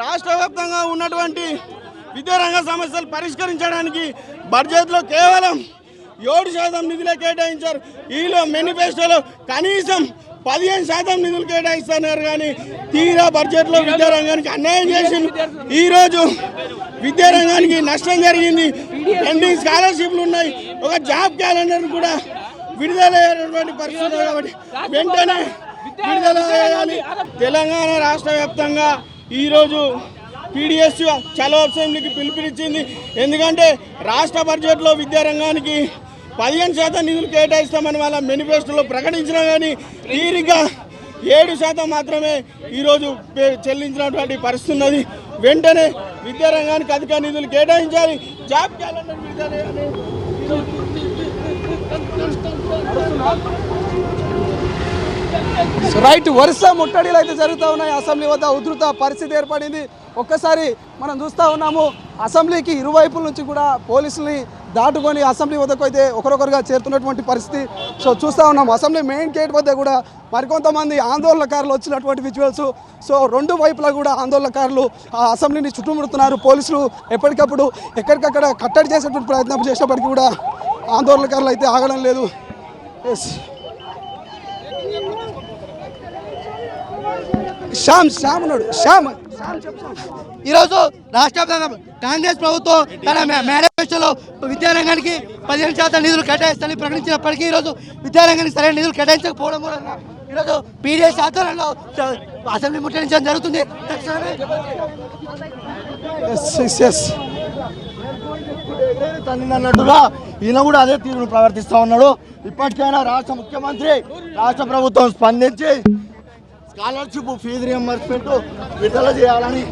రాష్ట్ర వ్యాప్తంగా ఉన్నటువంటి విద్యారంగ సమస్యలు పరిష్కరించడానికి బడ్జెట్లో కేవలం 7% నిధులే కేటాయించారు. ఈలో మేనిఫెస్టోలో కనీసం 15% నిధులు కేటాయిస్తున్నారు. కానీ తీరా బడ్జెట్లో విద్యారంగానికి అన్యాయం చేసింది. ఈరోజు విద్యారంగానికి నష్టం జరిగింది. పెండింగ్ స్కాలర్షిప్లు ఉన్నాయి. ఒక జాబ్ క్యాలెండర్ కూడా విడుదలయ్యేటువంటి పరిస్థితులు కాబట్టి వెంటనే విడుదల చేయాలి. తెలంగాణ రాష్ట్ర వ్యాప్తంగా ఈరోజు పీడిఎస్ చలో అసెంబ్లీకి పిలుపునిచ్చింది. ఎందుకంటే రాష్ట్ర బడ్జెట్లో విద్యారంగానికి 15% నిధులు కేటాయిస్తామని వాళ్ళ మేనిఫెస్టోలో ప్రకటించినా కానీ తీరిగా 7% మాత్రమే ఈరోజు చెల్లించినటువంటి పరిస్థితి ఉన్నది. వెంటనే విద్యారంగానికి అధిక నిధులు కేటాయించాలి. జాబ్ క్యాలెండర్ విడుదల చేయాలి. రైట్, వరుస ముట్టడిలు అయితే జరుగుతూ ఉన్నాయి. అసెంబ్లీ వద్ద ఉధృత పరిస్థితి ఏర్పడింది. ఒక్కసారి మనం చూస్తూ ఉన్నాము, అసెంబ్లీకి ఇరువైపుల నుంచి కూడా పోలీసుల్ని దాటుకొని అసెంబ్లీ వద్దకు అయితే ఒకరొకరుగా చేరుతున్నటువంటి పరిస్థితి సో చూస్తూ ఉన్నాము. అసెంబ్లీ మెయిన్ గేట్ వద్ద కూడా మరికొంతమంది ఆందోళనకారులు వచ్చినటువంటి విజువల్స్. సో రెండు వైపులా కూడా ఆందోళనకారులు ఆ అసెంబ్లీని చుట్టుముడుతున్నారు. పోలీసులు ఎప్పటికప్పుడు ఎక్కడికక్కడ కట్టడి చేసేటువంటి ప్రయత్నం చేసినప్పటికీ కూడా ఆందోళనకారులు అయితే ఆగడం లేదు. శ్యామ్ ఉన్నాడు. శ్యామ్, ఈరోజు రాష్ట్ర కాంగ్రెస్ ప్రభుత్వం తన మేనిఫెస్టోలో విద్యారంగానికి 15% నిధులు కేటాయిస్తానని ప్రకటించినప్పటికీ ఈరోజు విద్యారంగానికి సరైన నిధులు కేటాయించకపోవడం మూలంగా ఈరోజు పీడిఎస్ ఆధ్వర్యంలో అసెంబ్లీ ముట్టడించడం జరుగుతుంది. అన్నట్టుగా ఈయన కూడా అదే తీరును ప్రవర్తిస్తూ ఉన్నాడు. ఇప్పటికైనా రాష్ట్ర ముఖ్యమంత్రి రాష్ట్ర ప్రభుత్వం స్పందించి స్కాలర్షిప్ ఫీజు రియంబర్స్మెంట్ విడుదల చేయాలని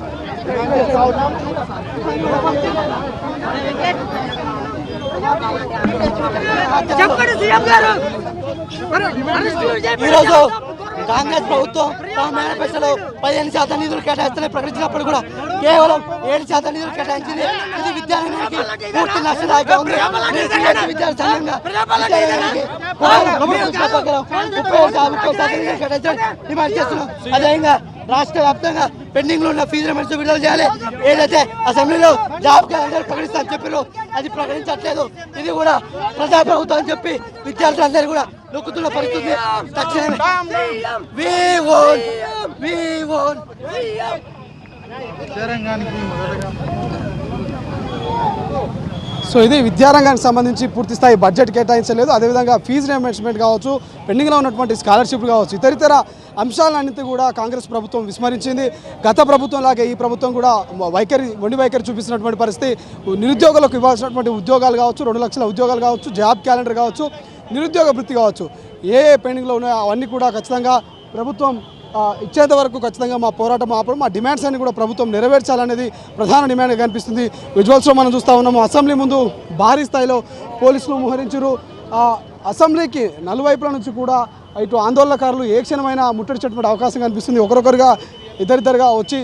ఈరోజు కాంగ్రెస్ ప్రభుత్వం తమ మేనిఫెస్టోలో 15% నిధులు కేటాయిస్తానని ప్రకటించినప్పుడు కూడా కేవలం 7% నిధులు కేటాయించింది. ఇది విద్యారంగానికి పూర్తి నష్టదాయకంగా ఉంది. విద్యార్థి సంఘంగా కేటాయించడం డిమాండ్ చేస్తున్నాం. అదేవిధంగా రాష్ట్ర వ్యాప్తంగా పెండింగ్ లో ఉన్న ఫీజు రియంబర్స్మెంట్ విడుదల చేయాలి. ఏదైతే అసెంబ్లీలో జాబ్ క్యాలెండర్ ప్రకటిస్తామని చెప్పారో అది ప్రకటించట్లేదు. ఇది కూడా ప్రజాప్రభుత్వం అని చెప్పి విద్యార్థులందరూ కూడా నొక్కుతున్న పరిస్థితి. తక్షణమే సో ఇది విద్యారంగానికి సంబంధించి పూర్తి స్థాయి బడ్జెట్ కేటాయించలేదు. అదేవిధంగా ఫీజు రియంబర్స్మెంట్ కావచ్చు, పెండింగ్లో ఉన్నటువంటి స్కాలర్షిప్లు కావచ్చు, ఇతర అంశాలన్నింటి కూడా కాంగ్రెస్ ప్రభుత్వం విస్మరించింది. గత ప్రభుత్వం లాగే ఈ ప్రభుత్వం కూడా మొండి వైఖరి చూపిస్తున్నటువంటి పరిస్థితి. నిరుద్యోగులకు ఇవ్వాల్సినటువంటి ఉద్యోగాలు కావచ్చు, 2 లక్షల ఉద్యోగాలు కావచ్చు, జాబ్ క్యాలెండర్ కావచ్చు, నిరుద్యోగ వృత్తి కావచ్చు, ఏ పెండింగ్లో ఉన్నాయో అవన్నీ కూడా ఖచ్చితంగా ప్రభుత్వం ఇచ్చేంత వరకు ఖచ్చితంగా మా పోరాటం ఆపడం, మా డిమాండ్స్ అన్ని కూడా ప్రభుత్వం నెరవేర్చాలనేది ప్రధాన డిమాండ్గా కనిపిస్తుంది. విజువల్స్లో మనం చూస్తూ ఉన్నాము, అసెంబ్లీ ముందు భారీ స్థాయిలో పోలీసులు మోహరించారు. అసెంబ్లీకి నలువైపుల నుంచి కూడా ఇటు ఆందోళనకారులు ఏ క్షణమైనా ముట్టడించేటువంటి అవకాశం కనిపిస్తుంది. ఒకరొకరుగా ఇద్దరిద్దరుగా వచ్చి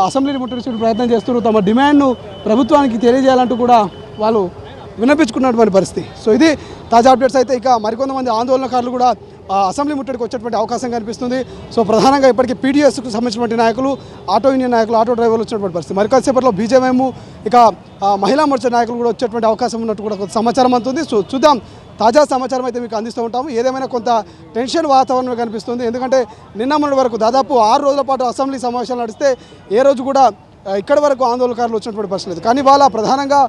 అసెంబ్లీని ముట్టడించే ప్రయత్నం చేస్తున్నారు. తమ డిమాండ్ను ప్రభుత్వానికి తెలియజేయాలంటూ కూడా వాళ్ళు విన్నపించుకున్నటువంటి పరిస్థితి. సో ఇది తాజా అప్డేట్స్. అయితే ఇక మరికొంతమంది ఆందోళనకారులు కూడా అసెంబ్లీ ముట్టడికి వచ్చేటువంటి అవకాశం కనిపిస్తుంది. సో ప్రధానంగా ఇప్పటికీ పీడిఎస్కు సంబంధించినటువంటి నాయకులు, ఆటో యూనియన్ నాయకులు, ఆటో డ్రైవర్లు వచ్చినటువంటి పరిస్థితి. మరికొద్దిసేపట్లో బీజేఎం ఇక మహిళా మోర్చా నాయకులు కూడా వచ్చేటువంటి అవకాశం ఉన్నట్టు కూడా కొంత సమాచారం అందుతుంది. సో చూద్దాం, తాజా సమాచారం అయితే మీకు అందిస్తూ ఉంటాము. ఏదేమైనా కొంత టెన్షన్ వాతావరణం కనిపిస్తుంది. ఎందుకంటే నిన్న మొన్నటి వరకు దాదాపు 6 రోజుల పాటు అసెంబ్లీ సమావేశాలు నడిస్తే ఏ రోజు కూడా ఇక్కడి వరకు ఆందోళనకారులు వచ్చినటువంటి పరిస్థితి లేదు. కానీ వాళ్ళ ప్రధానంగా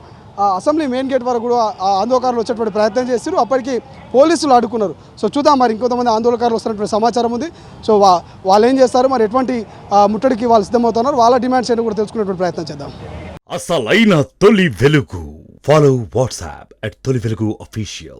అసెంబ్లీ మెయిన్ గేట్ వరకు కూడా ఆందోళనకారులు వచ్చేటువంటి ప్రయత్నం చేస్తారు. అప్పటికి పోలీసులు అడ్డుకున్నారు. సో చూద్దాం, మరి ఇంకొంతమంది ఆందోళనకారులు వస్తున్నటువంటి సమాచారం ఉంది. సో వాళ్ళు ఏం చేస్తారు, మరి ఎటువంటి ముట్టడికి వాళ్ళు సిద్ధమవుతున్నారు, వాళ్ళ డిమాండ్స్ ఏంటో కూడా తెలుసుకునేటువంటి ప్రయత్నం చేద్దాం. అసలైన తొలి వెలుగు. ఫాలో వాట్సాప్ @తొలి వెలుగు official.